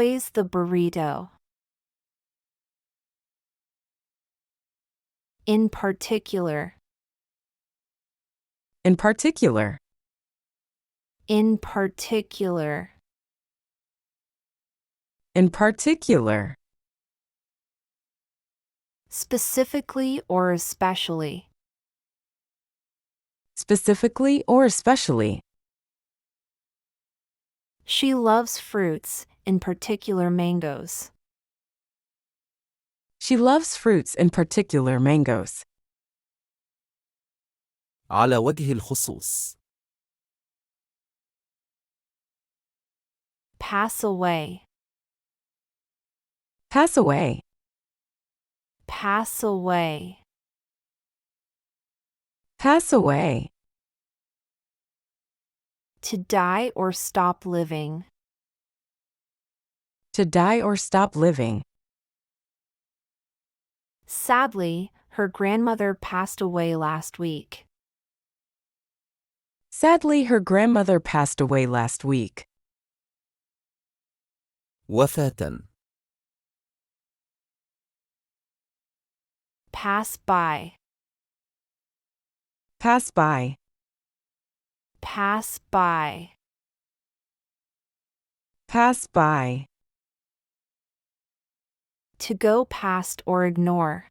Always the burrito. In particular. In particular. In particular. In particular. Specifically or especially. Specifically or especially. She loves fruits, in particular mangoes. She loves fruits, in particular mangoes. على وجه الخصوص. Pass away. Pass away. Pass away. Pass away. To die or stop living. To die or stop living. Sadly, her grandmother passed away last week. Sadly, her grandmother passed away last week. وفاة. Pass by. Pass by. Pass by. Pass by. To go past or ignore.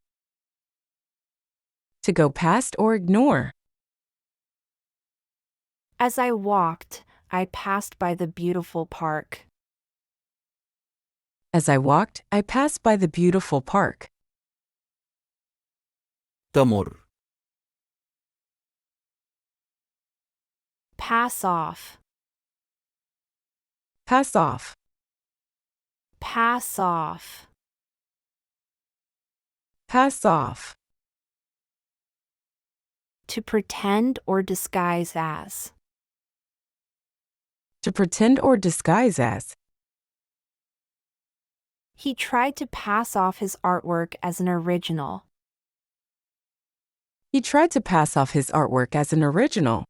To go past or ignore. As I walked, I passed by the beautiful park. As I walked, I passed by the beautiful park. تمر. Pass off. Pass off. Pass off. Pass off. To pretend or disguise as. To pretend or disguise as. He tried to pass off his artwork as an original. He tried to pass off his artwork as an original.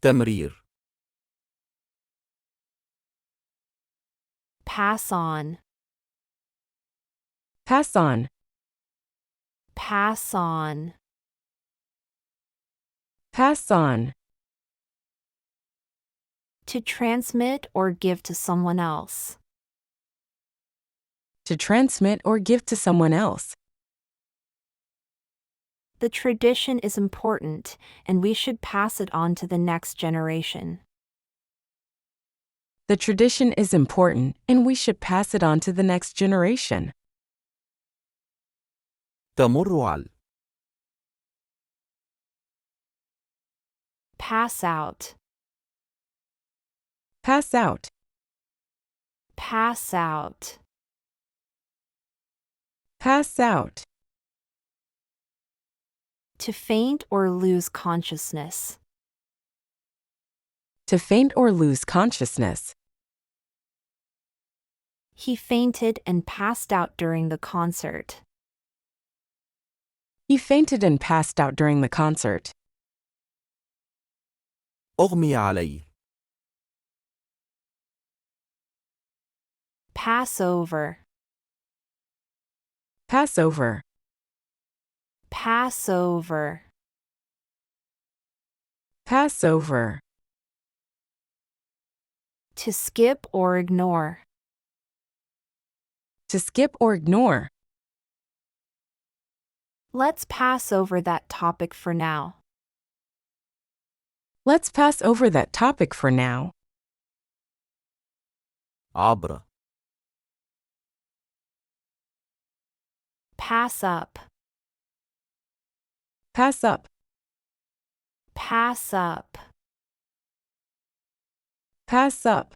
تمرير. Pass on. Pass on. Pass on. Pass on. To transmit or give to someone else. To transmit or give to someone else. The tradition is important, and we should pass it on to the next generation. The tradition is important, and we should pass it on to the next generation. تمر على. Pass out. Pass out. Pass out. Pass out. To faint or lose consciousness. To faint or lose consciousness. He fainted and passed out during the concert. He fainted and passed out during the concert. أغمي عليه. Pass over. Pass over. Pass over. Pass over. To skip or ignore. To skip or ignore. Let's pass over that topic for now. Let's pass over that topic for now. عبر. Pass up. Pass up. Pass up. Pass up.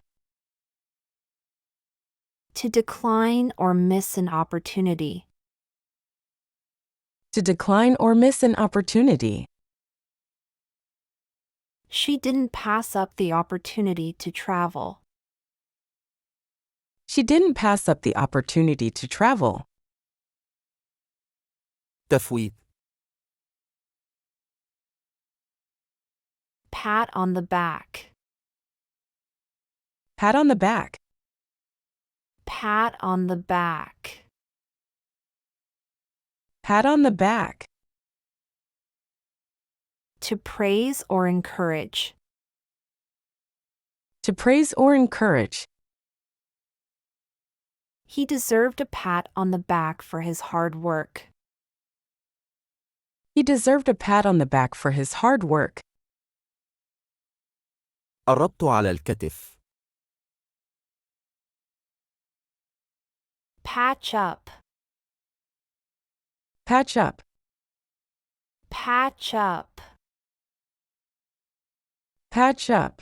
To decline or miss an opportunity. To decline or miss an opportunity. She didn't pass up the opportunity to travel. She didn't pass up the opportunity to travel. تفويت. Pat on the back. Pat on the back. Pat on the back. Pat on the back. To praise or encourage. To praise or encourage. He deserved a pat on the back for his hard work. He deserved a pat on the back for his hard work. الربت على الكتف. Patch up. Patch up. Patch up. Patch up.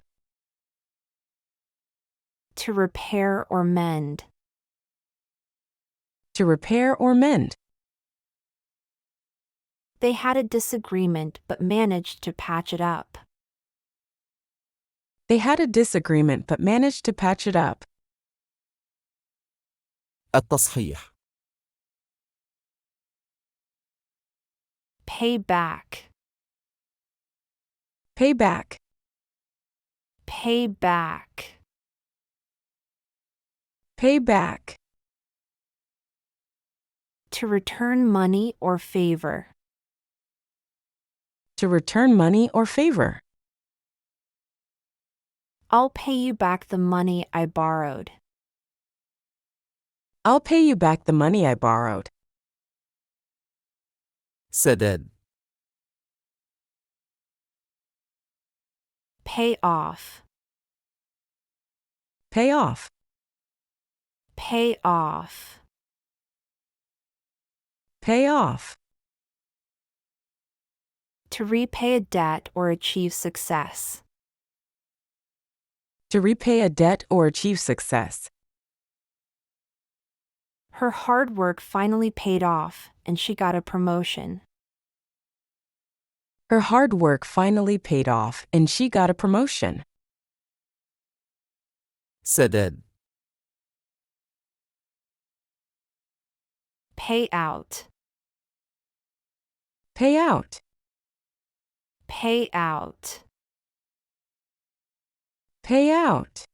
To repair or mend. To repair or mend. They had a disagreement but managed to patch it up. They had a disagreement but managed to patch it up. التصحيح. Pay back. Pay back. Pay back. Pay back. To return money or favor. To return money or favor. I'll pay you back the money I borrowed. I'll pay you back the money I borrowed. سداد. Pay off. Pay off. Pay off. Pay off. To repay a debt or achieve success. To repay a debt or achieve success. Her hard work finally paid off, and she got a promotion. Her hard work finally paid off, and she got a promotion. سداد. Pay out. Pay out. Pay out. Pay out.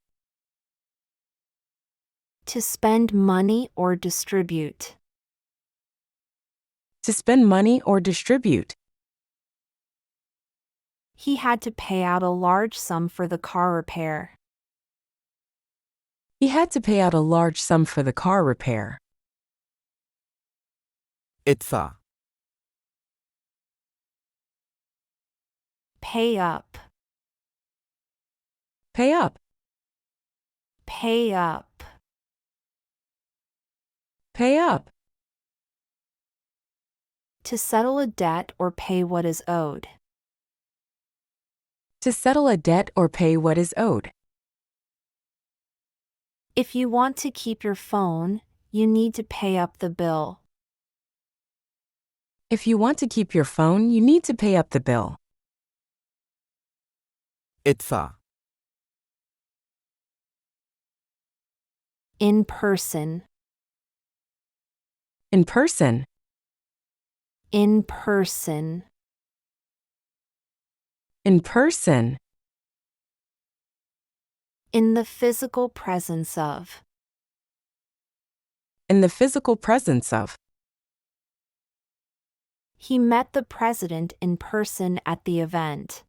To spend money or distribute. To spend money or distribute. He had to pay out a large sum for the car repair. He had to pay out a large sum for the car repair. ادفع. Pay up. Pay up. Pay up. Pay up. To settle a debt or pay what is owed. To settle a debt or pay what is owed. If you want to keep your phone, you need to pay up the bill. If you want to keep your phone, you need to pay up the bill. ادفع. In person. In person. In person. In person. In the physical presence of. In the physical presence of. He met the president in person at the event.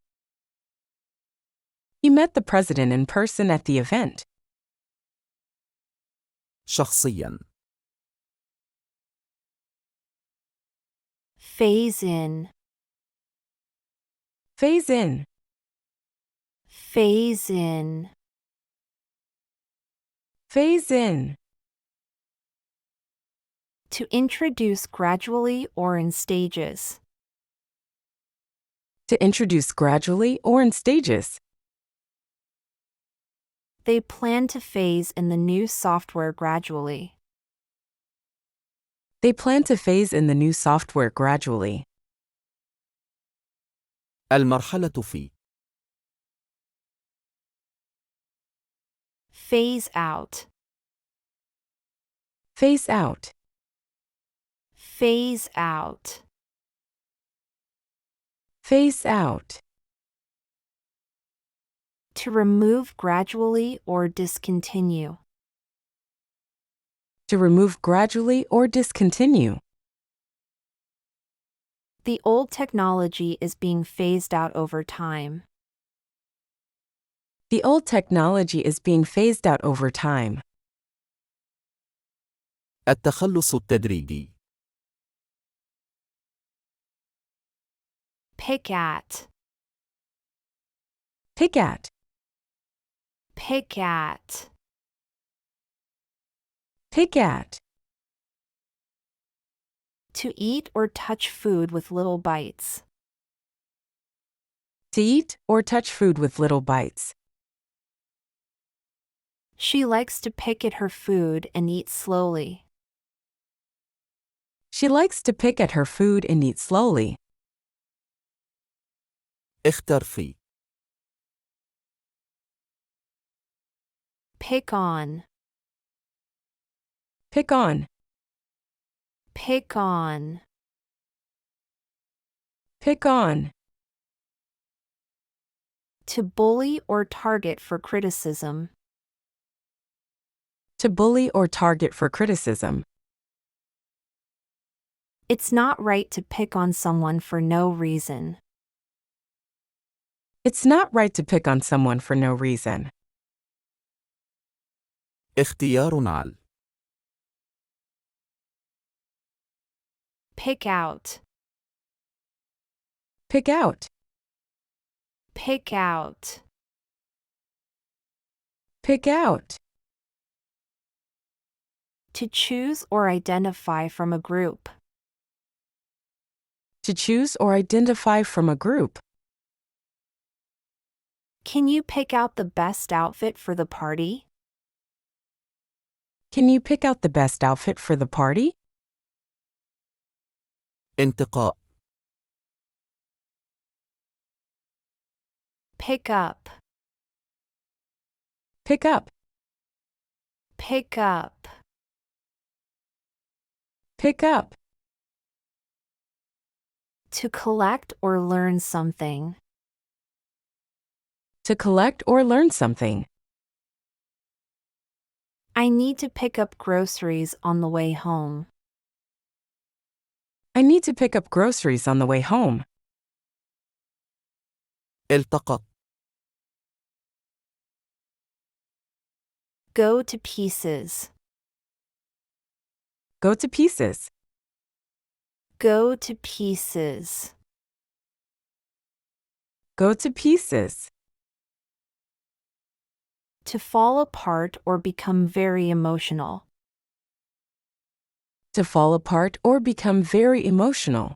He met the president in person at the event. شخصيا. Phase in. Phase in. Phase in. Phase in. To introduce gradually or in stages. To introduce gradually or in stages. They plan to phase in the new software gradually. They plan to phase in the new software gradually. المرحلة في. Phase out. Phase out. Phase out. Phase out. To remove gradually or discontinue. To remove gradually or discontinue. The old technology is being phased out over time. The old technology is being phased out over time. التخلص التدريجي. Pick at. Pick at. Pick at. Pick at. To eat or touch food with little bites. To eat or touch food with little bites. She likes to pick at her food and eat slowly. She likes to pick at her food and eat slowly. اختر في. Pick on. Pick on. Pick on. Pick on. To bully or target for criticism. To bully or target for criticism. It's not right to pick on someone for no reason. It's not right to pick on someone for no reason. اختيار على. Pick out. Pick out. Pick out. Pick out. To choose or identify from a group. To choose or identify from a group. Can you pick out the best outfit for the party? Can you pick out the best outfit for the party? انتقاء. Pick up. Pick up. Pick up. Pick up. To collect or learn something. To collect or learn something. I need to pick up groceries on the way home. I need to pick up groceries on the way home. التقط. Go to pieces. Go to pieces. Go to pieces. Go to pieces. To fall apart or become very emotional. To fall apart or become very emotional.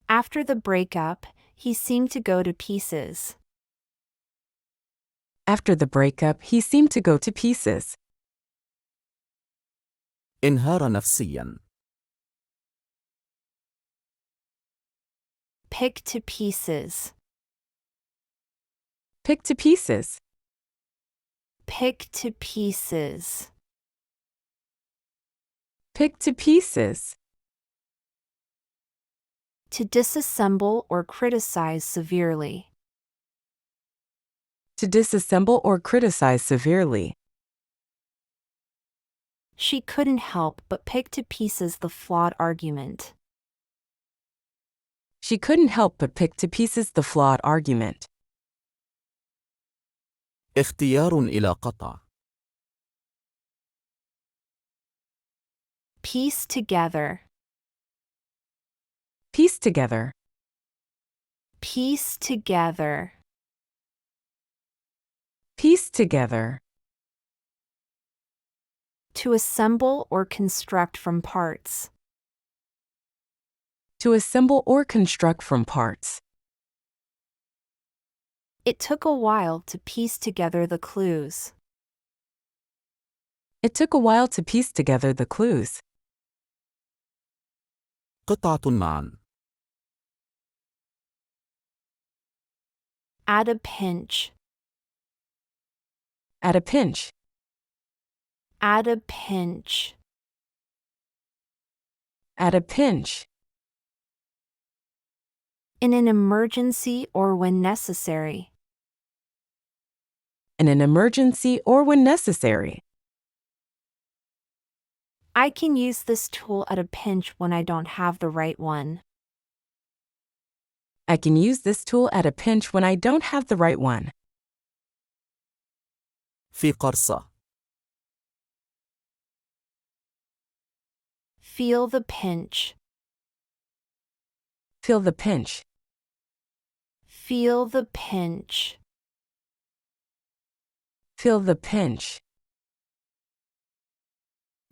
After the breakup, he seemed to go to pieces. After the breakup, he seemed to go to pieces. انهار نفسيا. Pick to pieces. Pick to pieces. Pick to pieces. Pick to pieces. To disassemble or criticize severely. To disassemble or criticize severely. She couldn't help but pick to pieces the flawed argument. She couldn't help but pick to pieces the flawed argument. اختيار إلى قطعة. Piece together. Piece together. Piece together. Piece together. To assemble or construct from parts. To assemble or construct from parts. It took a while to piece together the clues. It took a while to piece together the clues. قطعة معا. At a pinch. At a pinch. At a pinch. At a pinch. In an emergency or when necessary. in an emergency or when necessary. I can use this tool at a pinch when I don't have the right one. I can use this tool at a pinch when I don't have the right one. في قرصة. Feel the pinch. Feel the pinch. Feel the pinch. Feel the pinch.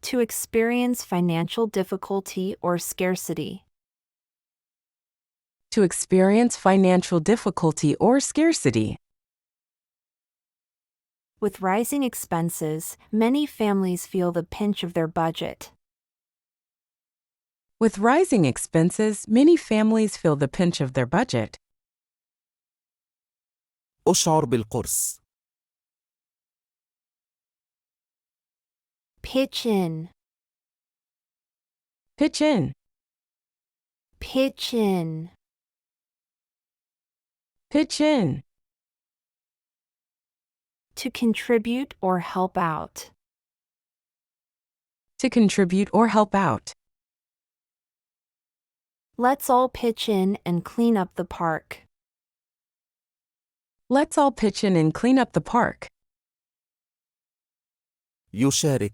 To experience financial difficulty or scarcity. To experience financial difficulty or scarcity. With rising expenses, many families feel the pinch of their budget. With rising expenses, many families feel the pinch of their budget. اشعر بالقرص. Pitch in. Pitch in. Pitch in. Pitch in. To contribute or help out. To contribute or help out. Let's all pitch in and clean up the park. Let's all pitch in and clean up the park. يشارك.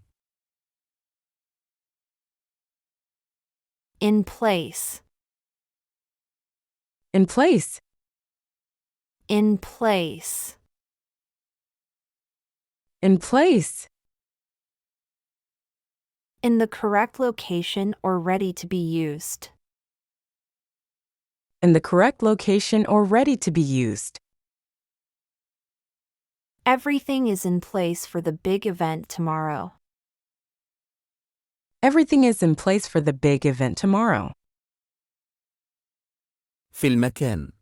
In place. In place. In place. In place. In the correct location or ready to be used. In the correct location or ready to be used. Everything is in place for the big event tomorrow. Everything is in place for the big event tomorrow. في المكان.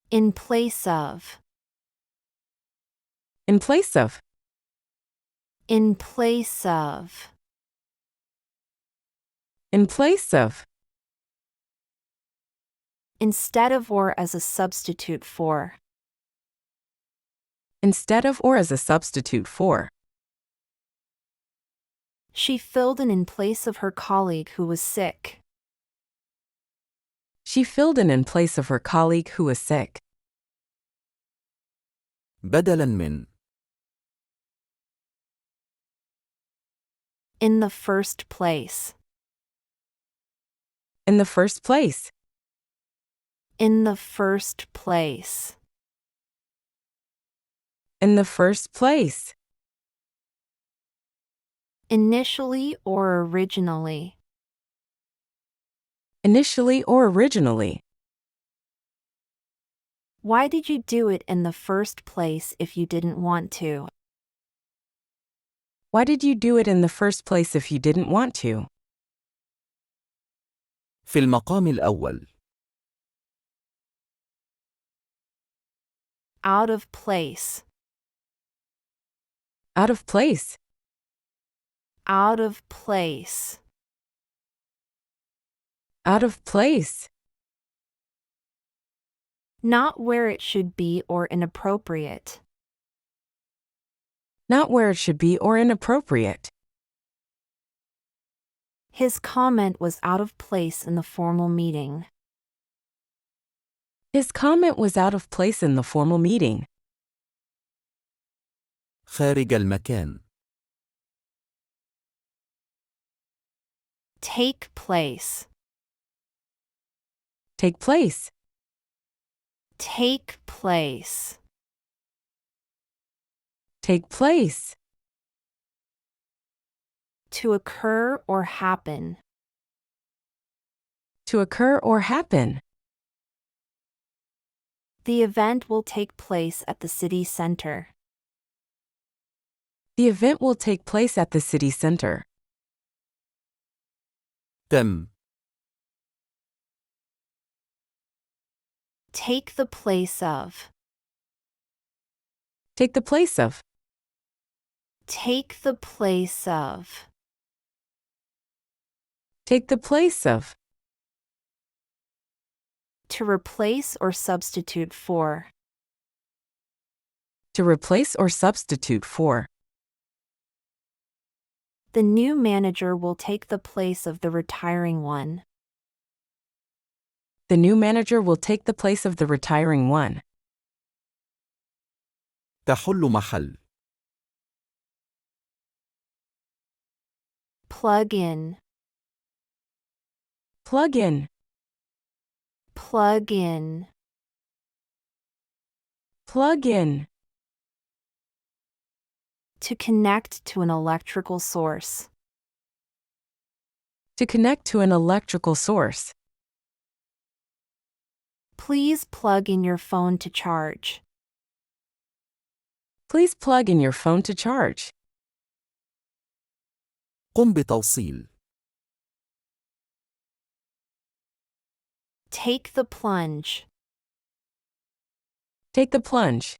In place of. In place of. In place of. In place of. Instead of or as a substitute for. Instead of or as a substitute for. She filled in place of her colleague who was sick. She filled in place of her colleague who was sick. بدلا من. In the first place. In the first place. In the first place. In the first place. Initially or originally. Initially or originally. Why did you do it in the first place if you didn't want to? Why did you do it in the first place if you didn't want to? في المقام الأول. Out of place. Out of place. Out of place. Out of place. Not where it should be or inappropriate. Not where it should be or inappropriate. His comment was out of place in the formal meeting. His comment was out of place in the formal meeting. خارج المكان. Take place. Take place. Take place. Take place. To occur or happen. To occur or happen. The event will take place at the city center. The event will take place at the city center. تم. Take the place of. Take the place of. Take the place of. Take the place of. To replace or substitute for. To replace or substitute for. The new manager will take the place of the retiring one. The new manager will take the place of the retiring one. تحل محل. Plug in. Plug in. Plug in. Plug in. To connect to an electrical source. To connect to an electrical source. Please plug in your phone to charge. Please plug in your phone to charge. قم بتوصيل. Take the plunge. Take the plunge.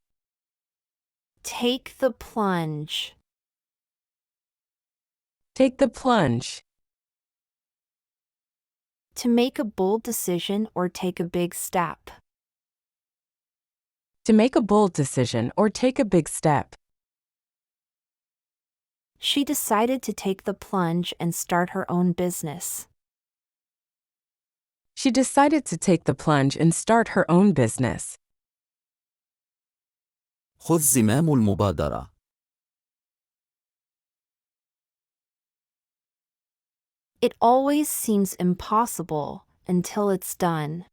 Take the plunge. Take the plunge. To make a bold decision or take a big step. To make a bold decision or take a big step. She decided to take the plunge and start her own business. She decided to take the plunge and start her own business. خذ زمام المبادرة. It always seems impossible until it's done.